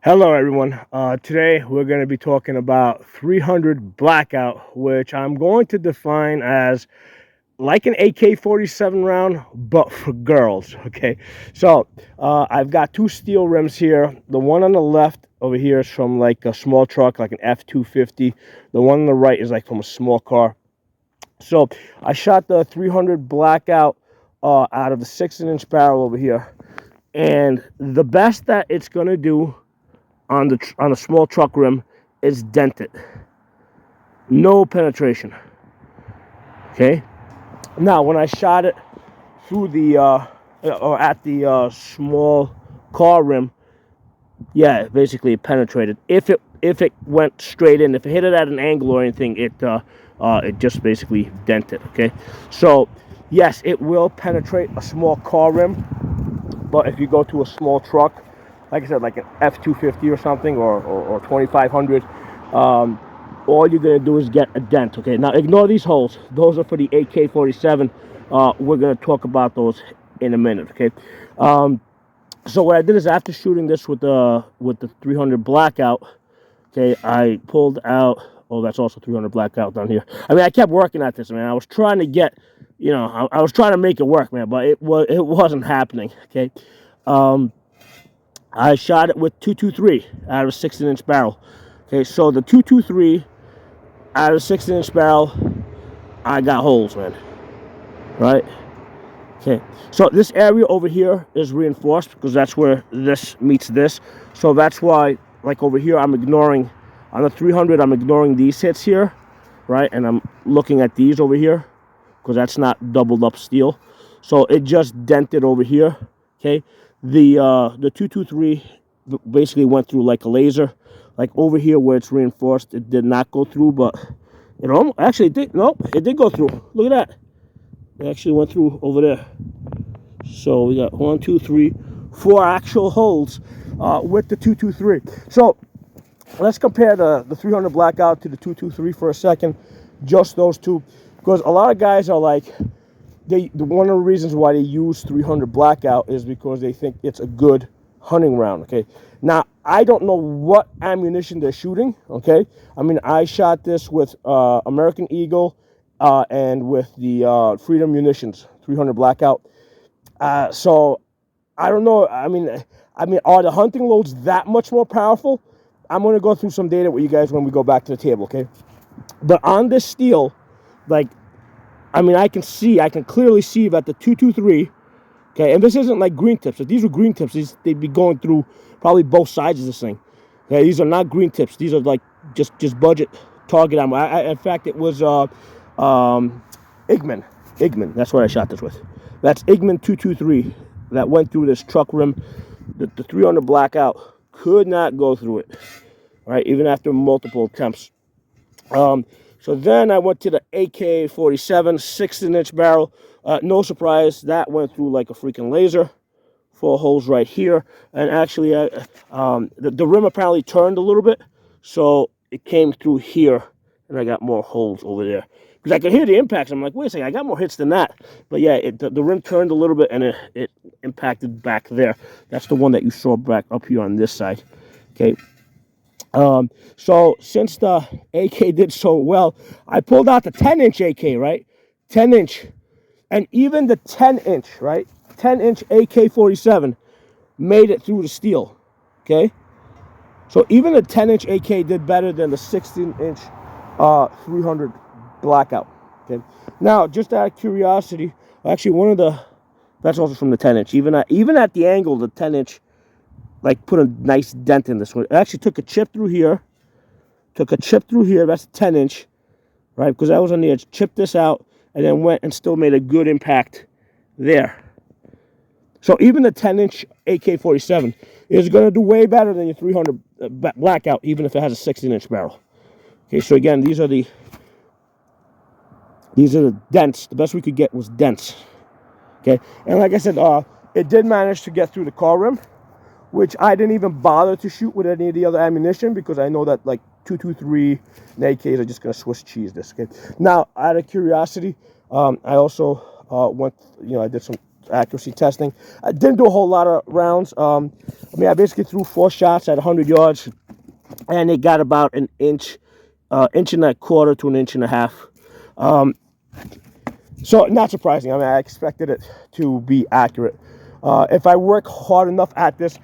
Hello, everyone. Today we're going to be talking about 300 Blackout, which I'm going to define as like an AK-47 round, but for girls. Okay, so I've got two steel rims here. The one on the left over here is from like a small truck, like an F-250. The one on the right is like from a small car. So I shot the 300 Blackout out of the 16-inch barrel over here, and the best that it's going to do on a small truck rim is dented. No penetration. Okay. Now, when I shot it through the or at the small car rim, yeah, basically it penetrated. If it went straight in, if it hit it at an angle or anything, it just basically dented. Okay. So yes, it will penetrate a small car rim, but if you go to a small truck, like I said, like an F-250 or something, or 2500, all you're going to do is get a dent. Okay, now ignore these holes. Those are for the AK-47. We're going to talk about those in a minute. Okay, so what I did is after shooting this with the 300 Blackout, okay, I pulled out. Oh, that's also 300 Blackout down here. I mean, I kept working at this, man. I was trying to get, I was trying to make it work, man, but it wasn't happening. Okay. I shot it with 223 out of a 16-inch barrel. Okay, so the 223 out of a 16-inch barrel, I got holes, man. Right? Okay, so this area over here is reinforced because that's where this meets this. So that's why, like over here, I'm ignoring, on the 300, I'm ignoring these hits here, right? And I'm looking at these over here because that's not doubled up steel. So it just dented over here, okay? The 223 basically went through like a laser. Like over here where it's reinforced, it did not go through, but it almost, actually it did. Nope, it did go through. Look at that. It actually went through over there. So we got 1, 2, 3, 4 actual holes with the 223. So let's compare the 300 Blackout to the 223 for a second. Just those two, because a lot of guys are like, one of the reasons why they use 300 Blackout is because they think it's a good hunting round. Okay, now I don't know what ammunition they're shooting. Okay, I mean, I shot this with American Eagle and with the Freedom Munitions 300 Blackout. So I don't know. I mean, are the hunting loads that much more powerful? I'm going to go through some data with you guys when we go back to the table. Okay, but on this steel, like, I mean, I can clearly see that the 223, okay, and this isn't like green tips. If these were green tips, they'd be going through probably both sides of this thing. Okay, these are not green tips. These are like just budget target ammo. In fact, it was Igman. That's what I shot this with. That's Igman 223 that went through this truck rim. The 300 Blackout could not go through it, right? Even after multiple attempts. So then I went to the AK-47 16-inch barrel. No surprise, that went through like a freaking laser. 4 holes right here. And actually, the rim apparently turned a little bit. So it came through here. And I got more holes over there. Because I could hear the impacts. I'm like, wait a second, I got more hits than that. But yeah, the rim turned a little bit and it impacted back there. That's the one that you saw back up here on this side. Okay. So since the AK did so well, I pulled out the 10-inch AK, right? 10-inch. And even the 10-inch, right? 10-inch AK-47 made it through the steel, okay? So even the 10-inch AK did better than the 16-inch 300 Blackout, okay? Now, just out of curiosity, actually that's also from the 10-inch. Even at the angle, the 10-inch, like, put a nice dent in this one. It actually took a chip through here. That's a 10-inch, right? Because I was on the edge. Chipped this out, and then went and still made a good impact there. So even the 10-inch AK-47 is going to do way better than your 300 Blackout, even if it has a 16-inch barrel. Okay, so again, these are the dents. The best we could get was dents. Okay, and like I said, it did manage to get through the car rim, which I didn't even bother to shoot with any of the other ammunition because I know that like 223 and AKs are just going to Swiss cheese this. Okay. Now, out of curiosity, I also went, I did some accuracy testing. I didn't do a whole lot of rounds. I mean, I basically threw 4 shots at 100 yards, and it got about an inch, inch and a quarter to an inch and a half. So not surprising. I mean, I expected it to be accurate. If I work hard enough at this,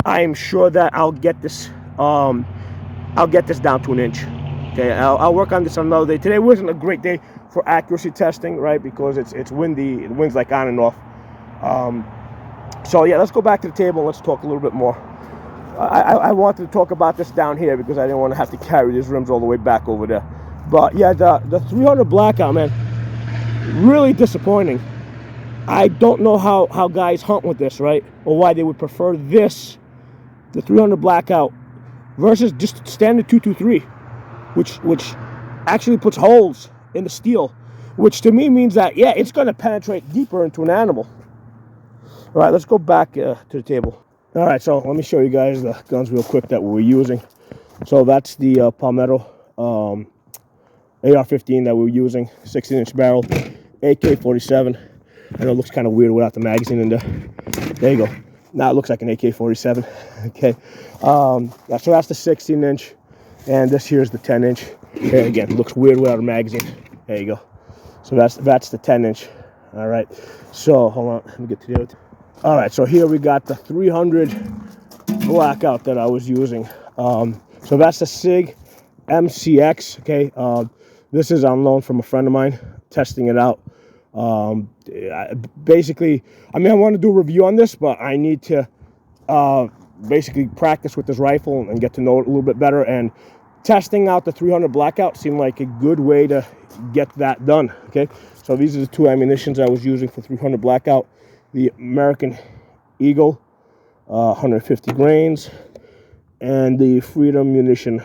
I am sure that I'll get this. I'll get this down to an inch. Okay, I'll work on this on another day. Today wasn't a great day for accuracy testing, right? Because it's windy. The wind's like on and off. So yeah, let's go back to the table and let's talk a little bit more. I wanted to talk about this down here because I didn't want to have to carry these rims all the way back over there. But yeah, the 300 Blackout, man, really disappointing. I don't know how guys hunt with this, right? Or why they would prefer this, the 300 Blackout, versus just standard 223, which actually puts holes in the steel, which to me means that, yeah, it's going to penetrate deeper into an animal. All right, let's go back to the table. All right, so let me show you guys the guns real quick that we were using. So that's the Palmetto AR-15 that we were using, 16-inch barrel, AK-47. I know it looks kind of weird without the magazine in there. There you go. Now it looks like an AK-47. Okay. So that's the 16-inch, and this here is the 10-inch. Okay, again, it looks weird without a magazine. There you go. So that's the 10-inch. All right. So hold on. Let me get to the other. All right. So here we got the 300 Blackout that I was using. So that's the SIG MCX. Okay. This is on loan from a friend of mine, testing it out. Basically, I mean, I want to do a review on this, but I need to basically practice with this rifle and get to know it a little bit better. And testing out the 300 Blackout seemed like a good way to get that done. Okay, so these are the 2 ammunitions I was using for 300 Blackout: the American Eagle, 150 grains, and the Freedom Munition,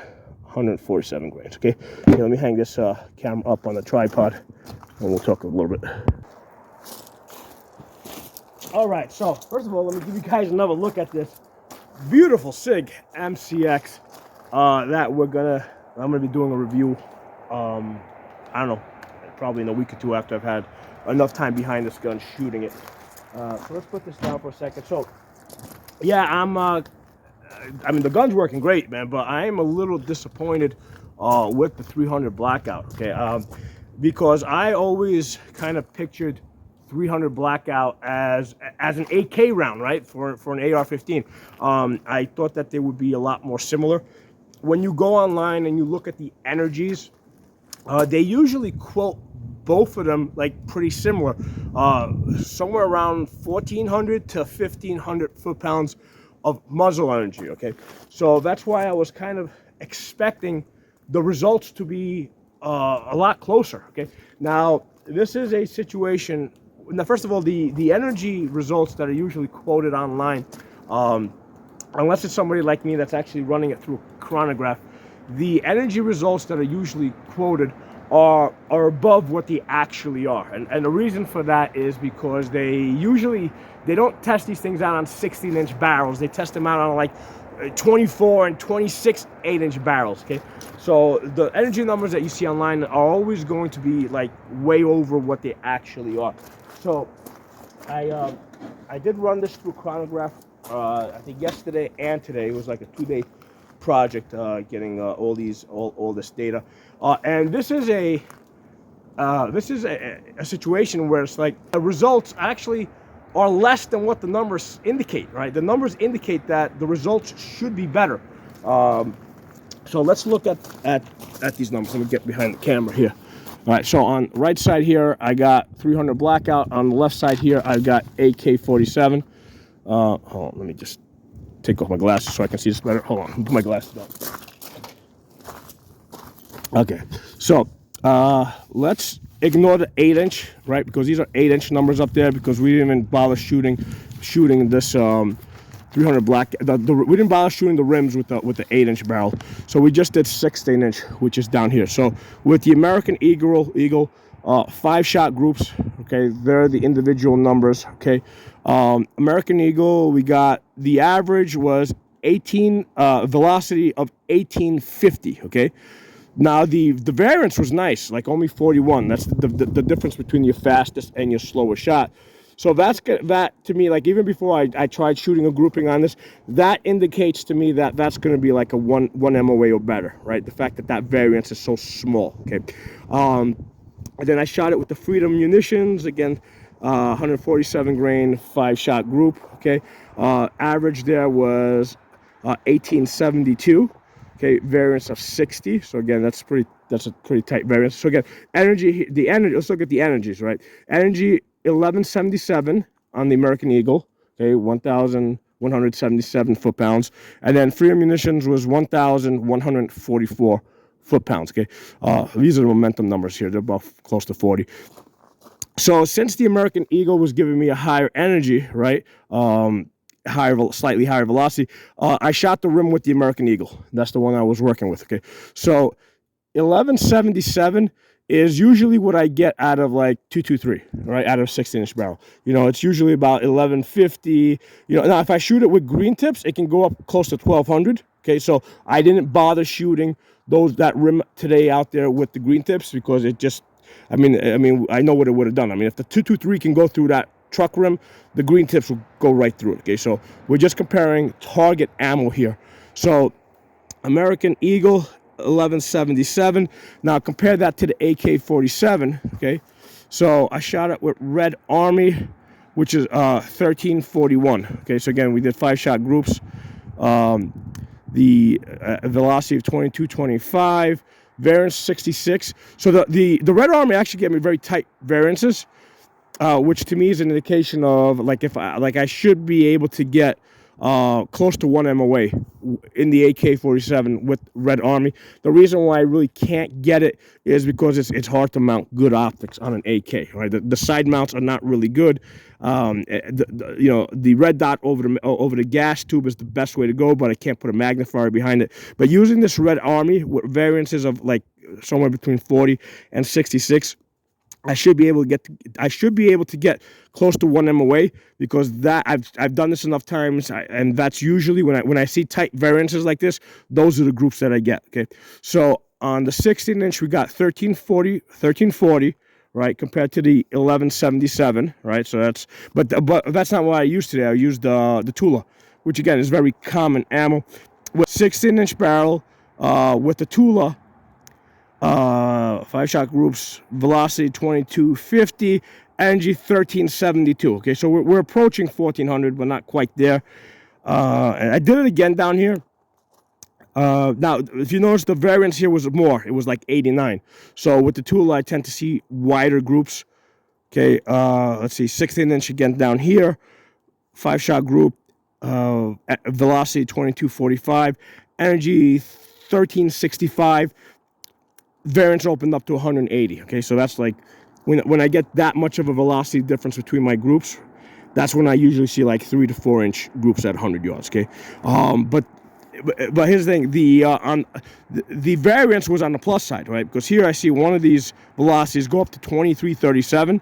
147 grains. Okay, here, let me hang this camera up on the tripod, and we'll talk a little bit. All right, so first of all, let me give you guys another look at this beautiful SIG MCX that I'm gonna be doing a review. I don't know, probably in a week or 2 after I've had enough time behind this gun shooting it. So let's put this down for a second. So yeah, I mean, the gun's working great, man, but I am a little disappointed with the 300 Blackout. Okay, because I always kind of pictured 300 Blackout as an AK round, right, for an AR-15. I thought that they would be a lot more similar. When you go online and you look at the energies, they usually quote both of them like pretty similar, somewhere around 1,400 to 1,500 foot-pounds of muzzle energy. Okay, so that's why I was kind of expecting the results to be a lot closer. Okay, now this is a situation. Now, first of all, the energy results that are usually quoted online, unless it's somebody like me that's actually running it through a chronograph, the energy results that are usually quoted are above what they actually are. And the reason for that is because they don't test these things out on 16-inch barrels. They test them out on like 24 and 26 8-inch barrels. Okay, so the energy numbers that you see online are always going to be like way over what they actually are. So I did run this through chronograph, I think yesterday and today. It was like a 2-day project, getting all this data, and this is a situation where it's like the results actually are less than what the numbers indicate, right? The numbers indicate that the results should be better. So let's look at these numbers. Let me get behind the camera here. All right, so on the right side here, I got 300 Blackout. On the left side here, I've got AK-47. Hold on, let me just take off my glasses so I can see this better. Hold on, put my glasses on. Okay, so let's ignore the 8-inch, right? Because these are 8-inch numbers up there, because we didn't even bother shooting this 300 Black. We didn't bother shooting the rims with the 8-inch barrel. So we just did 16-inch, which is down here. So with the American Eagle, 5-shot groups. Okay, they're the individual numbers. Okay, American Eagle, we got the average was 18 velocity of 1850. Okay. Now the variance was nice, like only 41. That's the difference between your fastest and your slowest shot. So that to me, like even before I tried shooting a grouping on this, that indicates to me that that's going to be like a one MOA or better, right? The fact that that variance is so small, okay? And then I shot it with the Freedom munitions, again, 147 grain, 5-shot group, okay? Average there was 1872, okay? Variance of 60, so again, that's a pretty tight variance. So again, energy, let's look at the energies, right? Energy, 1177 on the American Eagle, okay, 1,177 foot-pounds. And then Freedom munitions was 1,144 foot-pounds, okay? These are the momentum numbers here. They're about close to 40. So since the American Eagle was giving me a higher energy, right, slightly higher velocity, I shot the rim with the American Eagle. That's the one I was working with, okay? So 1177 is usually what I get out of like 223, right, out of 16-inch barrel. You know, it's usually about 1150. You know, now if I shoot it with green tips, it can go up close to 1200. Okay, so I didn't bother shooting that rim today out there with the green tips because it just, I mean, I know what it would have done. I mean, if the 223 can go through that truck rim, the green tips will go right through it. Okay, so we're just comparing target ammo here. So American Eagle, 1177. Now compare that to the AK-47, okay? So I shot it with Red Army, which is 1341, okay? So again, we did 5-shot groups. The velocity of 2225, variance 66. So the Red Army actually gave me very tight variances, which to me is an indication of like I should be able to get close to 1 MOA in the AK-47 with Red Army. The reason why I really can't get it is because it's hard to mount good optics on an AK, right? The side mounts are not really good. You know, the red dot over the gas tube is the best way to go, but I can't put a magnifier behind it. But using this Red Army with variances of like somewhere between 40 and 66, I should be able to get close to 1 MOA because that I've done this enough times, and that's usually when I see tight variances like this, those are the groups that I get. Okay, so on the 16-inch we got 1340, right, compared to the 1177, right? So but that's not what I used today. I used the Tula, which again is very common ammo with 16-inch barrel with the Tula. 5-shot groups, velocity 2250, energy 1372. Okay, so we're approaching 1400, but not quite there. And I did it again down here. Now, if you notice, the variance here was more. It was like 89. So with the tool, I tend to see wider groups. Okay, let's see, 16-inch again down here, 5-shot group, velocity 2245, energy 1365. Variance opened up to 180. Okay, so that's like when I get that much of a velocity difference between my groups, that's when I usually see like 3 to 4 inch groups at 100 yards. Okay, but here's the thing: the variance was on the plus side, right? Because here I see one of these velocities go up to 2337.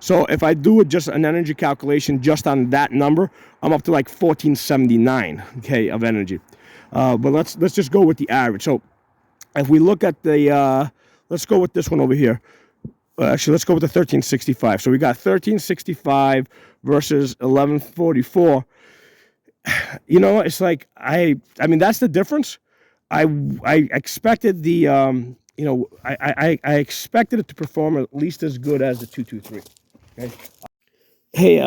So if I do just an energy calculation just on that number, I'm up to like 1479, okay, of energy. But let's just go with the average. So if we look at the, let's go with this one over here. Actually, let's go with the 1365. So we got 1365 versus 1144. You know, it's like, I mean, that's the difference. I expected the, you know, I expected it to perform at least as good as the 223. Okay. Hey,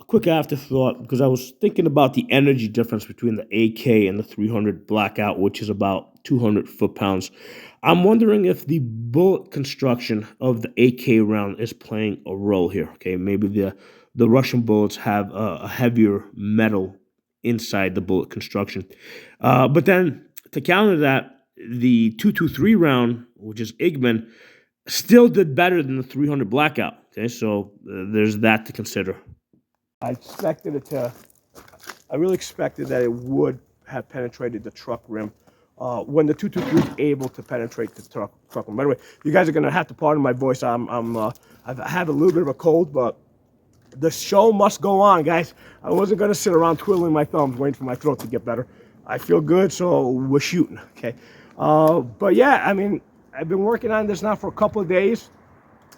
quick afterthought, because I was thinking about the energy difference between the AK and the 300 Blackout, which is about 200 foot-pounds. I'm wondering if the bullet construction of the AK round is playing a role here. Okay, maybe the Russian bullets have a heavier metal inside the bullet construction. But then to counter that, the 223 round, which is Igman, still did better than the 300 Blackout. Okay, so there's that to consider. I really expected that it would have penetrated the truck rim when the 223 is able to penetrate the truck rim. By the way, you guys are gonna have to pardon my voice. I've had a little bit of a cold, but the show must go on, guys. I wasn't gonna sit around twiddling my thumbs waiting for my throat to get better. I feel good, so we're shooting. Okay, but yeah, I mean, I've been working on this now for a couple of days.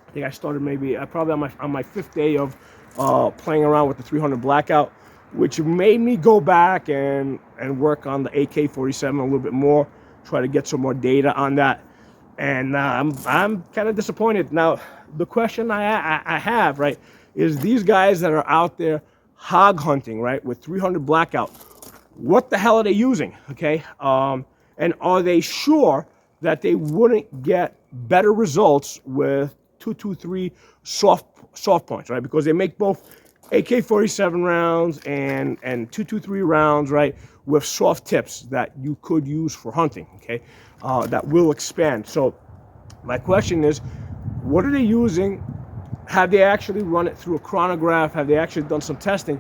I think I started maybe probably on my 5th day of playing around with the 300 Blackout, which made me go back and work on the AK-47 a little bit more, try to get some more data on that. And I'm kind of disappointed. Now, the question I have, right, is these guys that are out there hog hunting, right, with 300 Blackout, what the hell are they using, okay? And are they sure that they wouldn't get better results with 223 soft points, right? Because they make both AK-47 rounds and 223 rounds, right, with soft tips that you could use for hunting, okay? That will expand. So my question is, what are they using? Have they actually run it through a chronograph? Have they actually done some testing?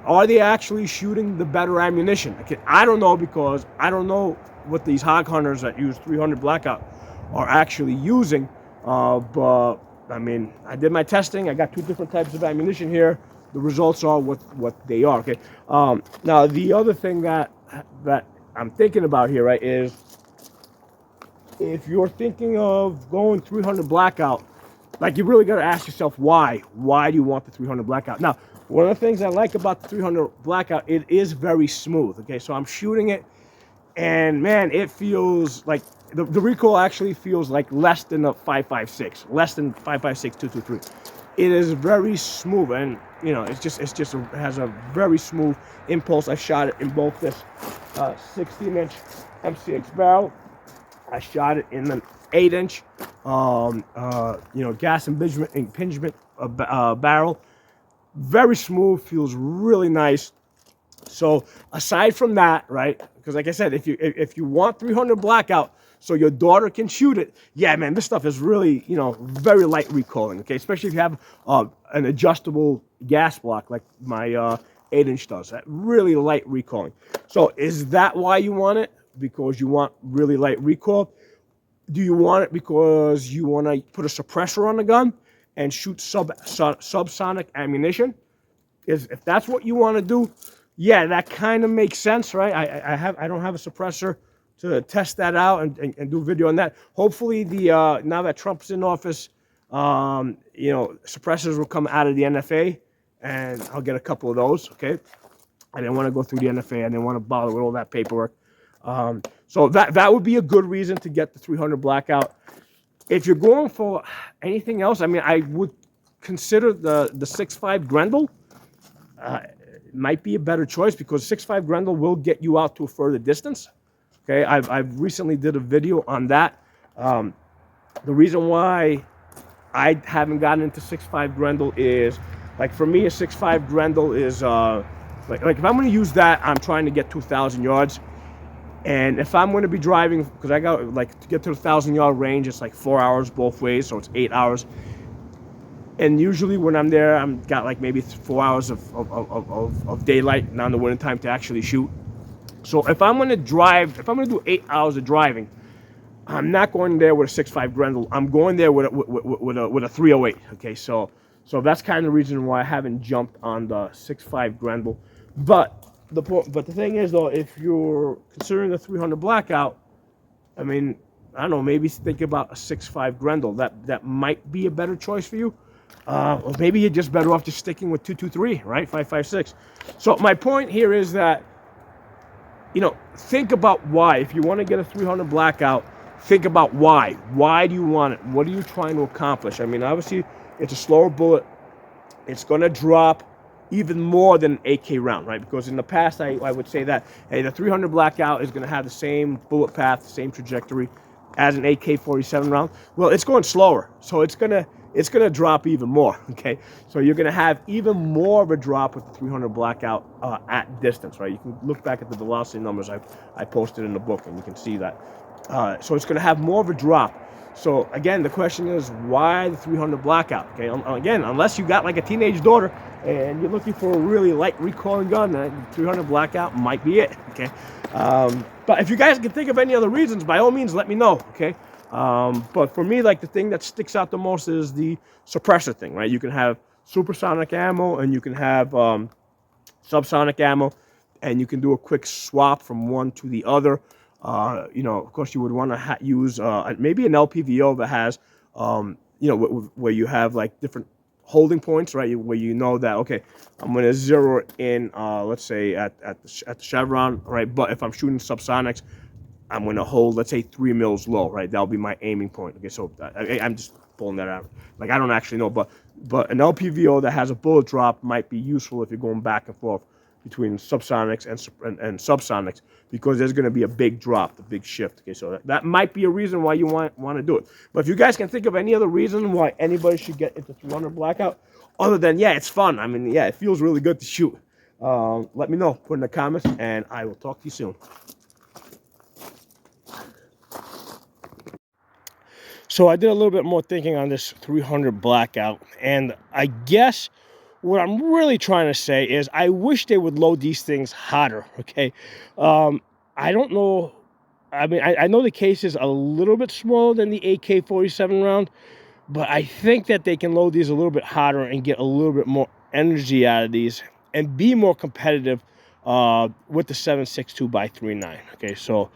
Are they actually shooting the better ammunition? Okay, I don't know, because I don't know what these hog hunters that use 300 Blackout are actually using. But I mean, I did my testing. I got 2 different types of ammunition here. The results are what they are. Okay. Now the other thing that I'm thinking about here, right, is if you're thinking of going 300 Blackout, like, you really got to ask yourself why. Why do you want the 300 Blackout? Now, one of the things I like about the 300 Blackout, it is very smooth. Okay, so I'm shooting it, and man, it feels like the recoil actually feels like less than a 5.56, less than 5.56 223. It is very smooth, and you know, it has a very smooth impulse. I shot it in both this 16-inch MCX barrel. I shot it in an 8-inch, you know, gas impingement barrel. Very smooth, feels really nice. So aside from that, right? Because like I said, if you want 300 Blackout so your daughter can shoot it, yeah, man, this stuff is really, you know, very light recoiling. Okay, especially if you have an adjustable gas block like my 8-inch does. That really light recoiling. So is that why you want it? Because you want really light recoil? Do you want it because you want to put a suppressor on the gun and shoot subsonic ammunition? If that's what you want to do, yeah, that kind of makes sense, right? I don't have a suppressor to test that out and do a video on that. Hopefully, now that Trump's in office, you know, suppressors will come out of the NFA, and I'll get a couple of those. Okay, I didn't want to go through the NFA. I didn't want to bother with all that paperwork. So that would be a good reason to get the 300 Blackout. If you're going for anything else, I mean, I would consider the 6.5 Grendel. It might be a better choice, because 6.5 Grendel will get you out to a further distance. Okay, I've recently did a video on that. The reason why I haven't gotten into 6.5 Grendel is, like, for me, a 6.5 Grendel is like if I'm going to use that, I'm trying to get 2,000 yards. And if I'm going to be driving, because I got, like, to get to the 1,000-yard range, it's like 4 hours both ways, so it's 8 hours. And usually when I'm there, I'm got like maybe 4 hours of daylight now in the winter time to actually shoot. So if I'm going to drive, if I'm going to do 8 hours of driving, I'm not going there with a 6.5 Grendel. I'm going there with a 308. Okay, so that's kind of the reason why I haven't jumped on the 6.5 Grendel. But the thing is, though, if you're considering the 300 Blackout, I mean, I don't know, maybe think about a 6.5 Grendel. That might be a better choice for you. Or maybe you're just better off just sticking with 223, right? 5.56. So my point here is that, you know, think about why. If you want to get a 300 Blackout, think about why. Why do you want it? What are you trying to accomplish? I mean, obviously, it's a slower bullet. It's going to drop even more than an AK round, right? Because in the past, I would say that, hey, the 300 Blackout is going to have the same bullet path, the same trajectory as an AK-47 round. Well, it's going slower, so it's gonna drop even more. Okay, so you're gonna have even more of a drop with the 300 Blackout at distance, right? You can look back at the velocity numbers I posted in the book, and you can see that. So it's gonna have more of a drop. So again, the question is, why the 300 Blackout? Okay, again, unless you got like a teenage daughter and you're looking for a really light recoiling gun, the 300 Blackout might be it. Okay, but if you guys can think of any other reasons, by all means, let me know. Okay, but for me, like, the thing that sticks out the most is the suppressor thing, right? You can have supersonic ammo and you can have subsonic ammo, and you can do a quick swap from one to the other. You know, of course, you would want to use maybe an LPVO that has, you know, where you have like different holding points, right? Where you know that, okay, I'm going to zero in, let's say at the chevron, right? But if I'm shooting subsonics, I'm going to hold, let's say, 3 mils low, right? That'll be my aiming point. Okay, so I'm just pulling that out. Like, I don't actually know, but an LPVO that has a bullet drop might be useful if you're going back and forth between subsonics and subsonics, because there's going to be a big drop, a big shift. Okay, so that might be a reason why you want to do it. But if you guys can think of any other reason why anybody should get into 300 Blackout, other than, yeah, it's fun. I mean, yeah, it feels really good to shoot. Let me know. Put in the comments, and I will talk to you soon. So I did a little bit more thinking on this 300 Blackout, and I guess what I'm really trying to say is I wish they would load these things hotter, okay? I don't know. I mean, I know the case is a little bit smaller than the AK-47 round, but I think that they can load these a little bit hotter and get a little bit more energy out of these and be more competitive with the 7.62 by 3.9, okay? So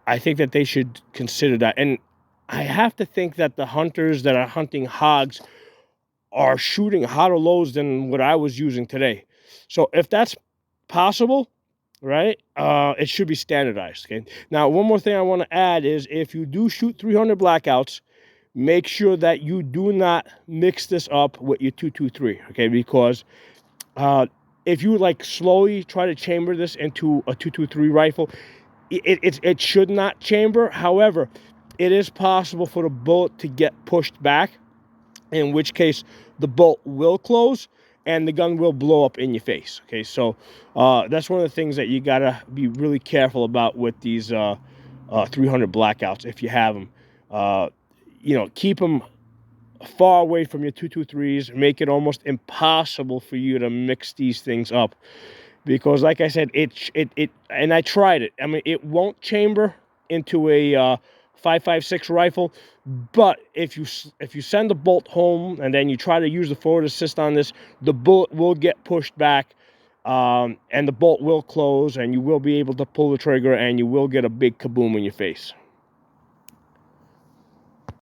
I think that they should consider that. And I have to think that the hunters that are hunting hogs are shooting hotter loads than what I was using today. So if that's possible, right, it should be standardized, okay? Now, one more thing I want to add is if you do shoot 300 Blackouts, make sure that you do not mix this up with your 223, okay? Because if you like slowly try to chamber this into a 223 rifle, it should not chamber. However, it is possible for the bullet to get pushed back, in which case the bolt will close and the gun will blow up in your face. Okay, so that's one of the things that you gotta be really careful about with these 300 Blackouts if you have them. You know, keep them far away from your 223s. Make it almost impossible for you to mix these things up, because like I said, it and I tried it. I mean, it won't chamber into a 5.56 rifle, but if you send the bolt home and then you try to use the forward assist on this, the bullet will get pushed back, and the bolt will close, and you will be able to pull the trigger, and you will get a big kaboom in your face.